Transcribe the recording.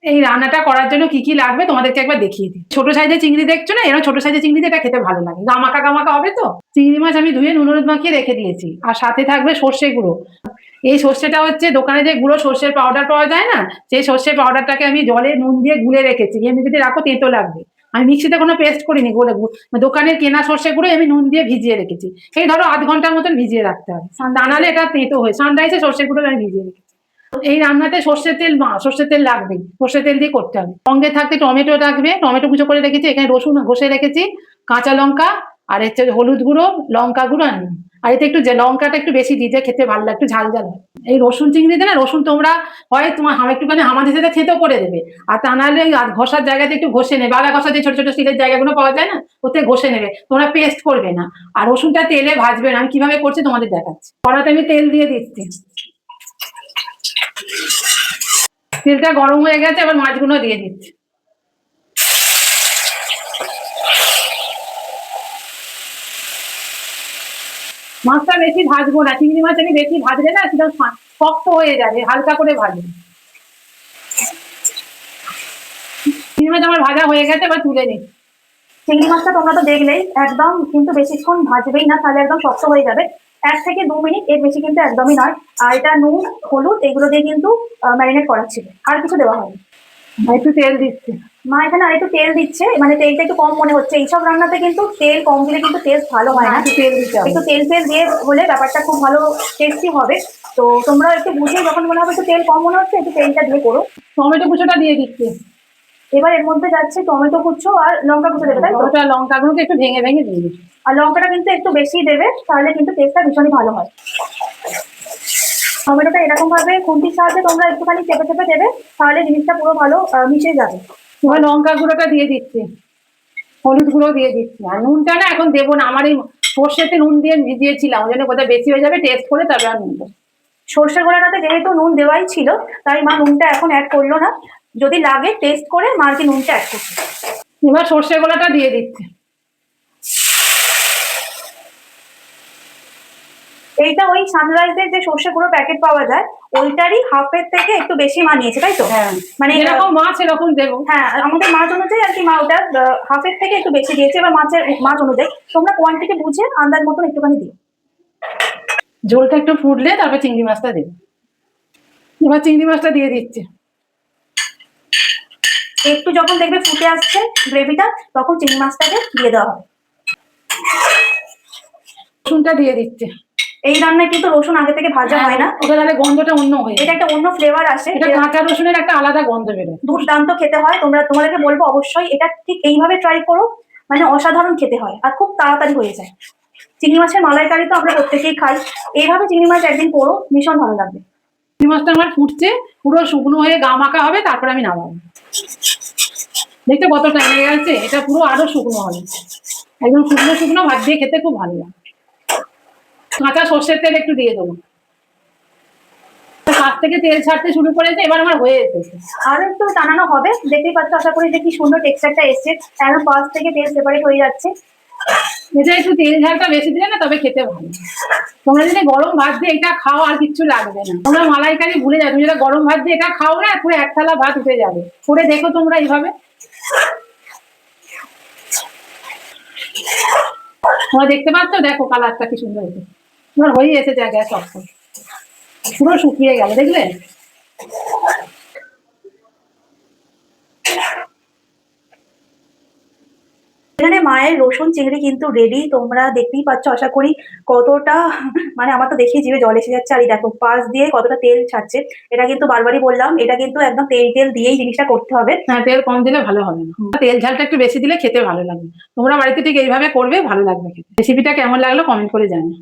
এই রান্নাটা করার জন্য কি কি লাগবে তোমাদেরকে একবার দেখিয়ে দিই। ছোট সাইজের চিংড়ি দেখছো না, এরকম ছোট সাইজের চিংড়ি এটা খেতে ভালো লাগে, গামাকা গামাকা হবে তো। চিংড়ি মাছ আমি ধুয়ে নুন হলুদ মাখিয়ে রেখে দিয়েছি, আর সাথে থাকবে সর্ষে গুঁড়ো। এই সর্ষেটা হচ্ছে দোকানে যে গুঁড়ো সর্ষের পাউডার পাওয়া যায় না, সেই সর্ষের পাউডারটাকে আমি জলে নুন দিয়ে গুলে রেখেছি, এমনি যদি রাখো তেঁতো লাগবে। আমি মিক্সিতে কোনো পেস্ট করিনি, গোলে দোকানের কেনা সর্ষে গুঁড়ো আমি নুন দিয়ে ভিজিয়ে রেখেছি। এই ধরো আধ ঘন্টার মতন ভিজিয়ে রাখতে হবে, তা নাহলে এটা তেঁতো হয়। সানরাইসে সর্ষে গুঁড়ো আমি ভিজিয়ে রেখেছি। এই রান্নাতে সর্ষের তেল লাগবেই, সর্ষের তেল দিয়ে করতে হবে। সঙ্গে থাকতে টমেটো লাগবে, টমেটো কুচো করে রেখেছি, এখানে রসুন ঘষে রেখেছি, কাঁচা লঙ্কা, আর হচ্ছে হলুদ গুঁড়ো, লঙ্কা গুঁড়ো আর নুন। আর এতে একটু লঙ্কাটা একটু বেশি দিতে খেতে ভালো লাগে, একটু ঝাল ঝাল হয়। এই রসুন চিংড়িতে না, রসুন তোমরা হয় তোমার একটুখানি আমাদের সাথে থেতো করে দেবে, আর তা নাহলে ঘষার জায়গাতে একটু ঘষে নেবে, আদা ঘষা যে ছোট ছোট স্টিলের জায়গাগুলো পাওয়া যায় না, ওতে ঘষে নেবে, তোমরা পেস্ট করবে না। আর রসুনটা তেলে ভাজবে না, আমি কিভাবে করছি তোমাদের দেখাচ্ছি। কড়াতে আমি তেল দিয়ে দিচ্ছি, তেলটা গরম হয়ে গেছে, এবার মাছগুলো দিয়ে দিচ্ছি। মাছটা বেশি ভাজবো না, চিংড়ি মাছ আমি বেশি ভাজলে না সেটা শক্ত হয়ে যাবে, হালকা করে ভাজবো। চিংড়ি মাছ আমার ভাজা হয়ে গেছে, এবার তুলে নিচ্ছি। চিংড়ি মাছটা তোমরা তো দেখলেই, একদম কিন্তু বেশিক্ষণ ভাজবেই না, তাহলে একদম শক্ত হয়ে যাবে। 1 থেকে 2 মিনিট, এর বেশি কিন্তু একদমই নয়। আর এটা নুন হলুদ এগুলো দিয়ে কিন্তু ম্যারিনেট করা ছিল, আর কিছু দেওয়া হয়নি। একটু তেল দিচ্ছি। মা এখানে আর একটু তেল দিচ্ছে, মানে তেলটা একটু কম মনে হচ্ছে। এইসব রান্নাতে কিন্তু তেল কম দিলে কিন্তু টেস্ট ভালো হয় না, একটু তেল দিতে হবে, একটু তেল তেল দিয়ে হলে ব্যাপারটা খুব ভালো টেস্টি হবে। তো তোমরা একটু বুঝে, যখন মনে হবে একটু তেল কম মনে হচ্ছে, একটু তেলটা দিয়ে করো। টমেটো কুচোটা দিয়ে দিচ্ছি। এবার এর মধ্যে যাচ্ছে টমেটো কুচো আর লঙ্কা কুচো দেবে, তাই তো? ওটা লঙ্কাগুলোকে একটু ভেঙে ভেঙে দিয়ে দিচ্ছি। আর লঙ্কাটা কিন্তু একটু বেশি দেবে, তাহলে কিন্তু টেস্টটা ভীষণই ভালো হয়। টমেটোটা এরকম ভাবে খুন্তির সাহায্যে তোমরা একটুখানি চেপে চেপে দেবে, তাহলে জিনিসটা পুরো ভালো মিশে যাবে। এবার লঙ্কা গুঁড়োটা দিয়ে দিচ্ছি, হলুদ গুঁড়ো দিয়ে দিচ্ছি, আর নুনটা না এখন দেবো না, আমার এই সর্ষেতে নুন দিয়ে ভিজিয়েছিলাম, ওই জন্য কোথায় বেশি হয়ে যাবে, টেস্ট করে তারপর আর নুন দেবো। সর্ষে গোলাটাতে যেহেতু নুন দেওয়াই ছিল, তাই মা নুনটা এখন অ্যাড করলো না, যদি লাগে টেস্ট করে মা আর কি নুনটা অ্যাড করছে। এবার সর্ষে গোলাটা দিয়ে দিচ্ছি। এইটা ওই সানরাইজের যে সর্ষে গুঁড়ো প্যাকেট পাওয়া যায়, ওইটারই হাফের থেকে একটু বেশি মানিয়েছে, তাই তো? হ্যাঁ, মানে যেরকম মাছ এরকম দেবো। হ্যাঁ, আমাদের মাছ অনুযায়ী আর কি মা ওটা হাফের থেকে একটু বেশি দিয়েছে। এবার মাছ অনুযায়ী তোমরা কোয়ান্টিটি বুঝে আন্দাজ মতন একটুখানি দিও। ঝোলটা একটু ফুটলে তারপর চিংড়ি মাছটা দেবো। এবার চিংড়ি মাছটা দিয়ে দিচ্ছি। একটু যখন দেখবে ফুটে আসছে গ্রেভিটা, তখন চিংড়ি মাছটাকে দিয়ে দেওয়া হবে। রসুনটা দিয়ে দিচ্ছি। এই রান্নায় কিন্তু রসুন আগে থেকে ভাজা হয় না, ওটা তাহলে গন্ধটা অন্য হয়ে, এটা একটা অন্য ফ্লেভার আসে, এটা কাঁচা রসুনের একটা আলাদা গন্ধ বেরোয়, দুর্দান্ত খেতে হয়। তোমাদেরকে বলবো অবশ্যই এটা ঠিক এইভাবে ট্রাই করো, মানে অসাধারণ খেতে হয়, আর খুব তাড়াতাড়ি হয়ে যায়। চিংড়ি মাছের মালাইকারি তো আমরা প্রত্যেকেই খাই, এইভাবে চিংড়ি মাছ একদিন করো, ভীষণ ভালো লাগবে। চিংড়ি মাছটা আমার ফুটছে, পুরো শুকনো হয়ে গা মাখা হবে, তারপরে আমি নামাবো। দেখতে কত টাইম লেগে গেছে, এটা পুরো আরো শুকনো হবে, একদম শুকনো শুকনো ভাত দিয়ে খেতে খুব ভালো লাগে। কাঁচা সর্ষের তেল একটু দিয়ে দেবো, কাছ থেকে তেল ছাড়তে শুরু করেছে, এবার আমার হয়ে এসেছে। আরো একটু টানানো হবে, দেখতেই পাচ্ছ, আশা করি যে কি সুন্দর টেক্সচারটা এসছে, একদম পাশ থেকে তেল সেপারেট হয়ে যাচ্ছে। এটা একটু তেল ঝালটা বেশি দিলে না তবে খেতে ভালো। তোমরা যদি গরম ভাত দিয়ে এটা খাও আর কিচ্ছু লাগবে না, তোমরা মালাইকারি ভুলে যাবে। তুমি যেটা গরম ভাত দিয়ে এটা খাও না, পুরো এক থালা ভাত উঠে যাবে। করে দেখো তোমরা এইভাবে, তোমরা দেখতে পাচ্ছ, দেখো কালারটা কি সুন্দর হয়েছে। তোমার হয়ে এসেছে গ্যাস অফ করে, পুরো শুকিয়ে গেল, দেখলে? এখানে মায়ের রসুন চিংড়ি কিন্তু রেডি, তোমরা দেখতেই পাচ্ছ আশা করি কতটা, মানে আমার তো দেখেই জিভে জল এসে যাচ্ছে। আর দেখো পাশ দিয়ে কতটা তেল ছাড়ছে। এটা কিন্তু বারবারই বললাম, এটা কিন্তু একদম তেল তেল দিয়েই জিনিসটা করতে হবে। হ্যাঁ, তেল কম দিলে ভালো হবে না, তেল ঝালটা একটু বেশি দিলে খেতে ভালো লাগবে। তোমরা বাড়িতে ঠিক এইভাবে করবে, ভালো লাগবে খেতে। রেসিপিটা কেমন লাগলো কমেন্ট করে জানিও।